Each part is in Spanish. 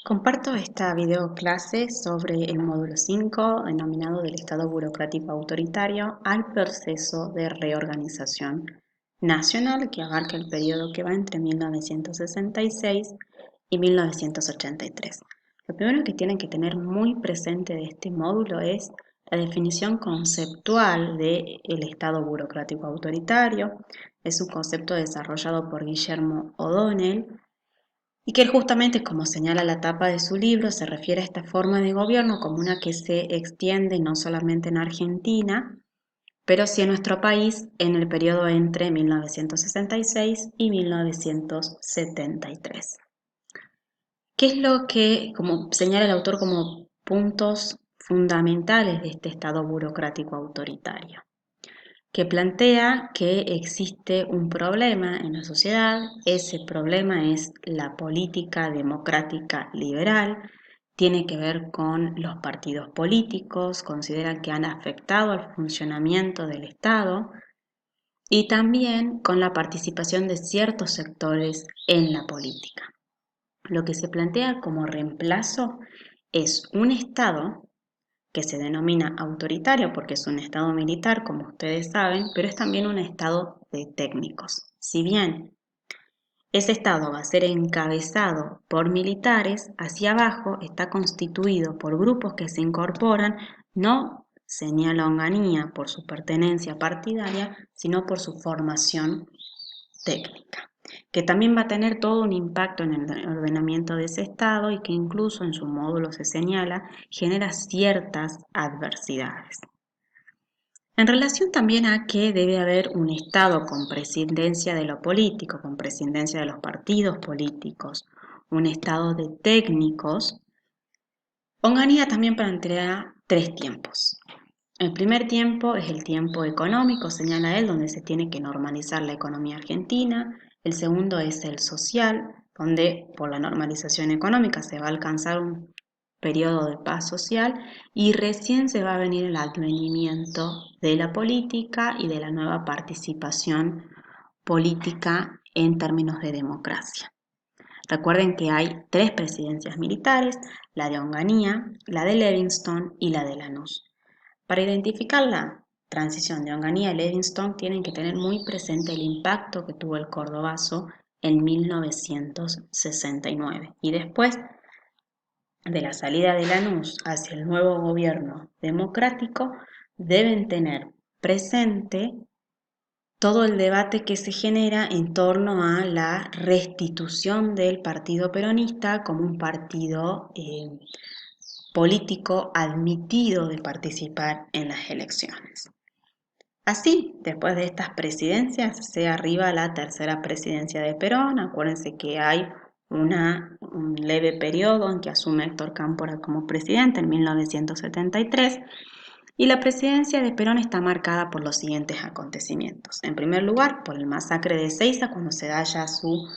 Comparto esta videoclase sobre el módulo 5, denominado del Estado burocrático autoritario al proceso de reorganización nacional, que abarca el periodo que va entre 1966 y 1983. Lo primero que tienen que tener muy presente de este módulo es la definición conceptual del Estado burocrático autoritario. Es un concepto desarrollado por Guillermo O'Donnell, y que él justamente, como señala la tapa de su libro, se refiere a esta forma de gobierno como una que se extiende no solamente en Argentina, pero sí en nuestro país en el periodo entre 1966 y 1973. ¿Qué es lo que, como señala el autor, como puntos fundamentales de este Estado burocrático autoritario? Que plantea que existe un problema en la sociedad, ese problema es la política democrática liberal, tiene que ver con los partidos políticos, consideran que han afectado al funcionamiento del Estado y también con la participación de ciertos sectores en la política. Lo que se plantea como reemplazo es un Estado que se denomina autoritario porque es un estado militar, como ustedes saben, pero es también un estado de técnicos. Si bien ese estado va a ser encabezado por militares, hacia abajo está constituido por grupos que se incorporan, no señala Onganía por su pertenencia partidaria, sino por su formación técnica, que también va a tener todo un impacto en el ordenamiento de ese estado y que incluso en su módulo se señala genera ciertas adversidades. En relación también a que debe haber un estado con presidencia de lo político, con presidencia de los partidos políticos, un estado de técnicos, Onganía también plantea tres tiempos. El primer tiempo es el tiempo económico, señala él, donde se tiene que normalizar la economía argentina. El segundo es el social, donde por la normalización económica se va a alcanzar un periodo de paz social y recién se va a venir el advenimiento de la política y de la nueva participación política en términos de democracia. Recuerden que hay tres presidencias militares, la de Onganía, la de Livingston y la de Lanús. Para identificar la transición de Onganía y Livingston tienen que tener muy presente el impacto que tuvo el Cordobazo en 1969 y después de la salida de Lanús hacia el nuevo gobierno democrático deben tener presente todo el debate que se genera en torno a la restitución del partido peronista como un partido político admitido de participar en las elecciones. Así, después de estas presidencias, se arriba a la tercera presidencia de Perón. Acuérdense que hay un leve periodo en que asume Héctor Cámpora como presidente en 1973, y la presidencia de Perón está marcada por los siguientes acontecimientos. En primer lugar, por el masacre de Ezeiza, cuando se da ya su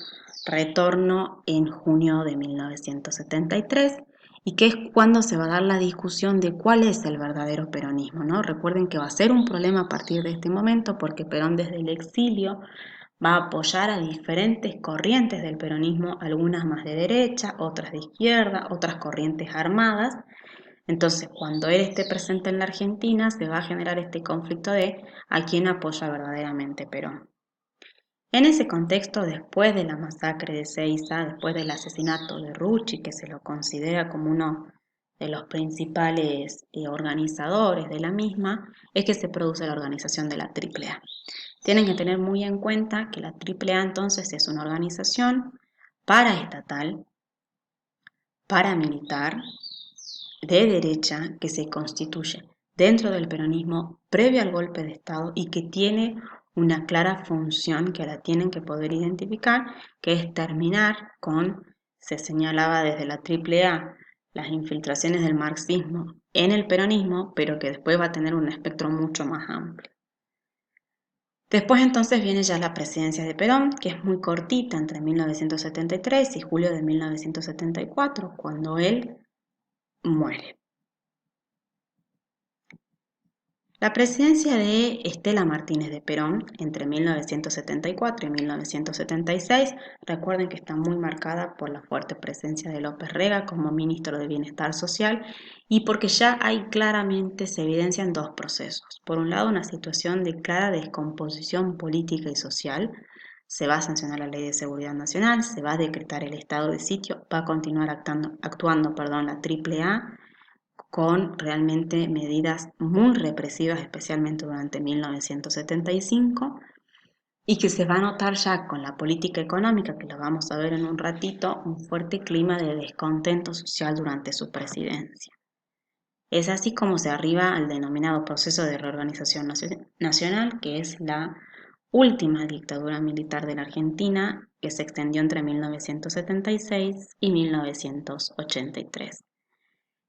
retorno en junio de 1973, y que es cuando se va a dar la discusión de cuál es el verdadero peronismo, ¿no? Recuerden que va a ser un problema a partir de este momento porque Perón desde el exilio va a apoyar a diferentes corrientes del peronismo, algunas más de derecha, otras de izquierda, otras corrientes armadas. Entonces, cuando él esté presente en la Argentina, se va a generar este conflicto de a quién apoya verdaderamente Perón. En ese contexto, después de la masacre de Ezeiza, después del asesinato de Rucci, que se lo considera como uno de los principales organizadores de la misma, es que se produce la organización de la AAA. Tienen que tener muy en cuenta que la AAA entonces es una organización paraestatal, paramilitar, de derecha, que se constituye dentro del peronismo previo al golpe de Estado y que tiene una clara función que la tienen que poder identificar, que es terminar con, se señalaba desde la AAA, las infiltraciones del marxismo en el peronismo, pero que después va a tener un espectro mucho más amplio. Después entonces viene ya la presidencia de Perón, que es muy cortita, entre 1973 y julio de 1974, cuando él muere. La presidencia de Estela Martínez de Perón entre 1974 y 1976, recuerden que está muy marcada por la fuerte presencia de López Rega como ministro de Bienestar Social y porque ya hay claramente, se evidencian dos procesos. Por un lado, una situación de clara descomposición política y social. Se va a sancionar la Ley de Seguridad Nacional, se va a decretar el estado de sitio, va a continuar actuando la AAA con realmente medidas muy represivas, especialmente durante 1975, y que se va a notar ya con la política económica, que lo vamos a ver en un ratito, un fuerte clima de descontento social durante su presidencia. Es así como se arriba al denominado proceso de reorganización nacional, que es la última dictadura militar de la Argentina, que se extendió entre 1976 y 1983.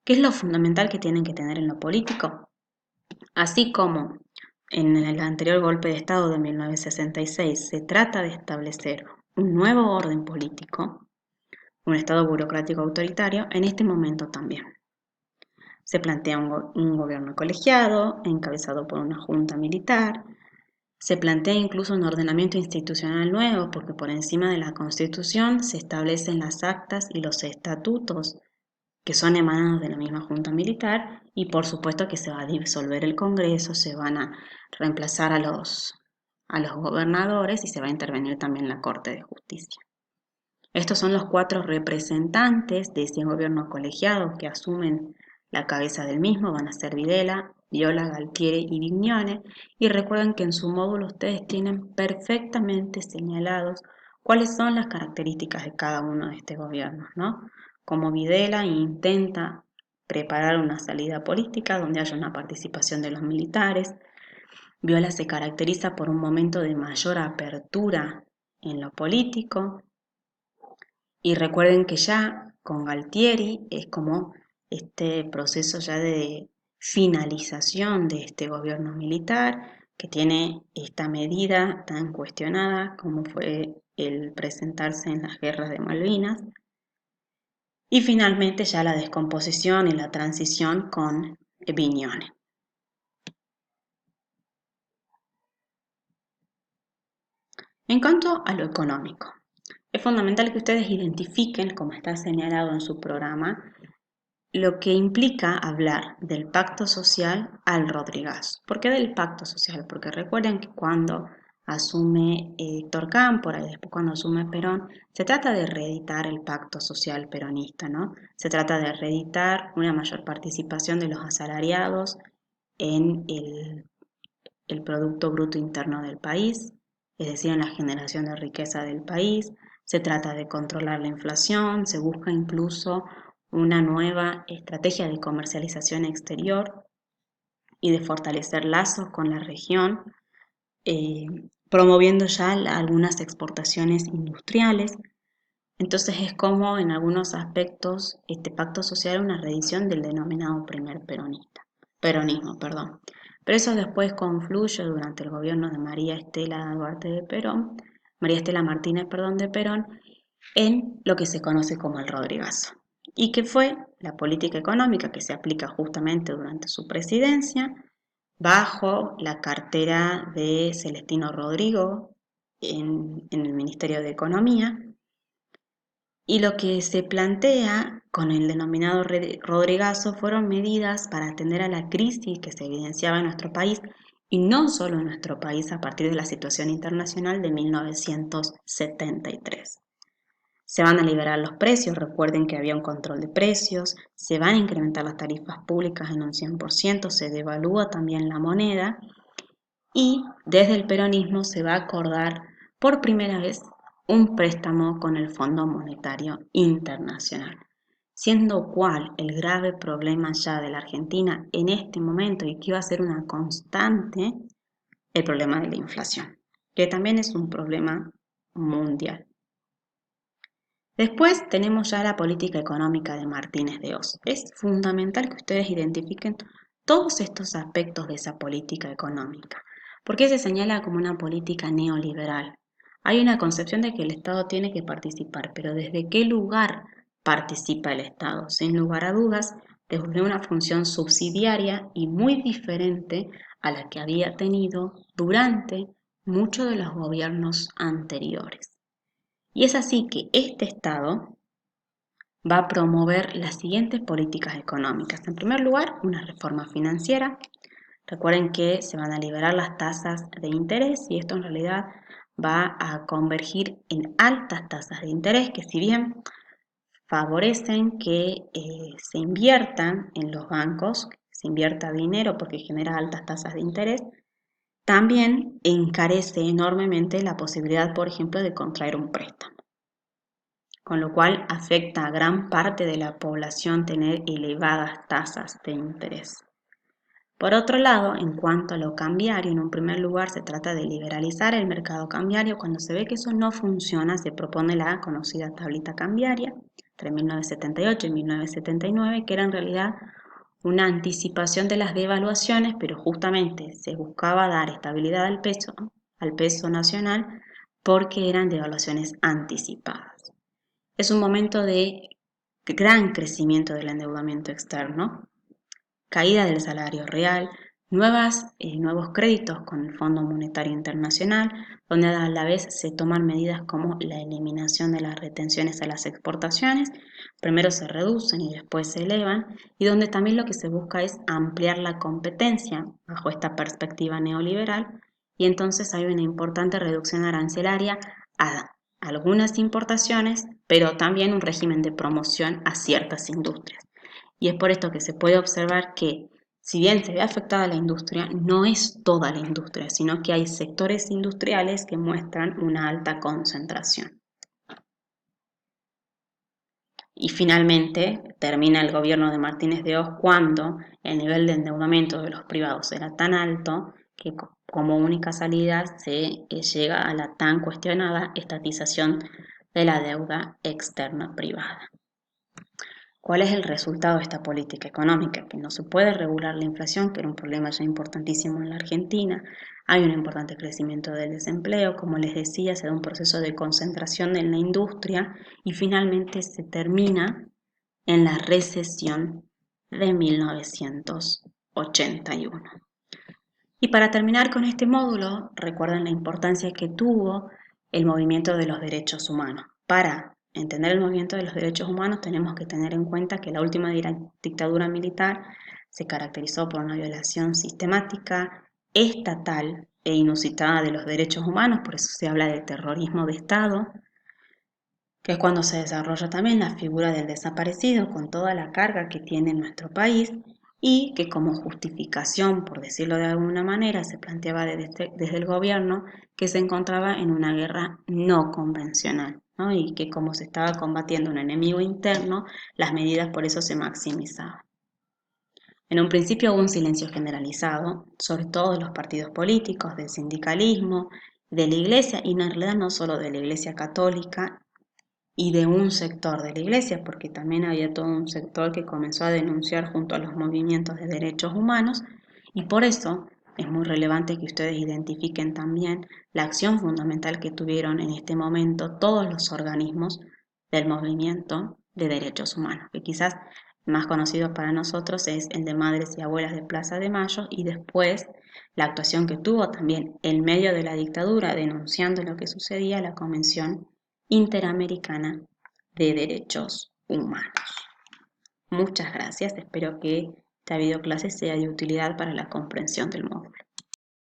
¿Qué es lo fundamental que tienen que tener en lo político? Así como en el anterior golpe de Estado de 1966 se trata de establecer un nuevo orden político, un Estado burocrático autoritario, en este momento también. Se plantea un gobierno colegiado, encabezado por una junta militar. Se plantea incluso un ordenamiento institucional nuevo, porque por encima de la Constitución se establecen las actas y los estatutos que son emanados de la misma Junta Militar, y por supuesto que se va a disolver el Congreso, se van a reemplazar a los gobernadores y se va a intervenir también la Corte de Justicia. Estos son los 4 representantes de ese gobierno colegiado que asumen la cabeza del mismo, van a ser Videla, Viola, Galtieri y Vignone, y recuerden que en su módulo ustedes tienen perfectamente señalados cuáles son las características de cada uno de estos gobiernos, ¿no? Como Videla intenta preparar una salida política donde haya una participación de los militares, Viola se caracteriza por un momento de mayor apertura en lo político, y recuerden que ya con Galtieri es como este proceso ya de finalización de este gobierno militar que tiene esta medida tan cuestionada como fue el presentarse en las guerras de Malvinas. Y finalmente ya la descomposición y la transición con Vignone. En cuanto a lo económico, es fundamental que ustedes identifiquen, como está señalado en su programa, lo que implica hablar del pacto social al Rodrigazo. ¿Por qué del pacto social? Porque recuerden que cuando asume Héctor Cámpora y después cuando asume Perón, se trata de reeditar el pacto social peronista, ¿no? Se trata de reeditar una mayor participación de los asalariados en el Producto Bruto Interno del país, es decir, en la generación de riqueza del país. Se trata de controlar la inflación, se busca incluso una nueva estrategia de comercialización exterior y de fortalecer lazos con la región, eh, promoviendo ya algunas exportaciones industriales. Entonces es como en algunos aspectos este pacto social es una reedición del denominado primer peronismo, perdón. Pero eso después confluye durante el gobierno de María Estela Duarte de Perón, María Estela Martínez, perdón, de Perón, en lo que se conoce como el Rodrigazo, y que fue la política económica que se aplica justamente durante su presidencia, bajo la cartera de Celestino Rodrigo en el Ministerio de Economía, y lo que se plantea con el denominado Rodrigazo fueron medidas para atender a la crisis que se evidenciaba en nuestro país, y no solo en nuestro país a partir de la situación internacional de 1973. Se van a liberar los precios, recuerden que había un control de precios, se van a incrementar las tarifas públicas en un 100%, se devalúa también la moneda, y desde el peronismo se va a acordar por primera vez un préstamo con el Fondo Monetario Internacional, siendo cual el grave problema ya de la Argentina en este momento y que iba a ser una constante, el problema de la inflación, que también es un problema mundial. Después tenemos ya la política económica de Martínez de Hoz. Es fundamental que ustedes identifiquen todos estos aspectos de esa política económica. ¿Por qué se señala como una política neoliberal? Hay una concepción de que el Estado tiene que participar, pero ¿desde qué lugar participa el Estado? Sin lugar a dudas, desde una función subsidiaria y muy diferente a la que había tenido durante muchos de los gobiernos anteriores. Y es así que este Estado va a promover las siguientes políticas económicas. En primer lugar, una reforma financiera. Recuerden que se van a liberar las tasas de interés y esto en realidad va a convergir en altas tasas de interés que, si bien favorecen que se inviertan en los bancos, se invierta dinero porque genera altas tasas de interés, también encarece enormemente la posibilidad, por ejemplo, de contraer un préstamo, con lo cual afecta a gran parte de la población tener elevadas tasas de interés. Por otro lado, en cuanto a lo cambiario, en un primer lugar se trata de liberalizar el mercado cambiario. Cuando se ve que eso no funciona, se propone la conocida tablita cambiaria entre 1978 y 1979, que era en realidad una anticipación de las devaluaciones, pero justamente se buscaba dar estabilidad al peso nacional, porque eran devaluaciones anticipadas. Es un momento de gran crecimiento del endeudamiento externo, caída del salario real, nuevos créditos con el Fondo Monetario Internacional, donde a la vez se toman medidas como la eliminación de las retenciones a las exportaciones, primero se reducen y después se elevan, y donde también lo que se busca es ampliar la competencia bajo esta perspectiva neoliberal, y entonces hay una importante reducción arancelaria a algunas importaciones, pero también un régimen de promoción a ciertas industrias. Y es por esto que se puede observar que, si bien se ve afectada la industria, no es toda la industria, sino que hay sectores industriales que muestran una alta concentración. Y finalmente termina el gobierno de Martínez de Oz cuando el nivel de endeudamiento de los privados era tan alto que como única salida se llega a la tan cuestionada estatización de la deuda externa privada. ¿Cuál es el resultado de esta política económica? Que no se puede regular la inflación, que era un problema ya importantísimo en la Argentina. Hay un importante crecimiento del desempleo, como les decía, se da un proceso de concentración en la industria y finalmente se termina en la recesión de 1981. Y para terminar con este módulo, recuerden la importancia que tuvo el movimiento de los derechos humanos. Para entender el movimiento de los derechos humanos tenemos que tener en cuenta que la última dictadura militar se caracterizó por una violación sistemática, estatal e inusitada de los derechos humanos, por eso se habla de terrorismo de Estado, que es cuando se desarrolla también la figura del desaparecido con toda la carga que tiene nuestro país y que como justificación, por decirlo de alguna manera, se planteaba desde el gobierno que se encontraba en una guerra no convencional, ¿no? Y que como se estaba combatiendo un enemigo interno, las medidas por eso se maximizaban. En un principio hubo un silencio generalizado, sobre todo de los partidos políticos, del sindicalismo, de la iglesia, y en realidad no solo de la iglesia católica, y de un sector de la iglesia, porque también había todo un sector que comenzó a denunciar junto a los movimientos de derechos humanos, y por eso es muy relevante que ustedes identifiquen también la acción fundamental que tuvieron en este momento todos los organismos del movimiento de derechos humanos, que quizás el más conocido para nosotros es el de Madres y Abuelas de Plaza de Mayo, y después la actuación que tuvo también en medio de la dictadura denunciando lo que sucedía, la Convención Interamericana de Derechos Humanos. Muchas gracias, espero que esta videoclase sea de utilidad para la comprensión del módulo.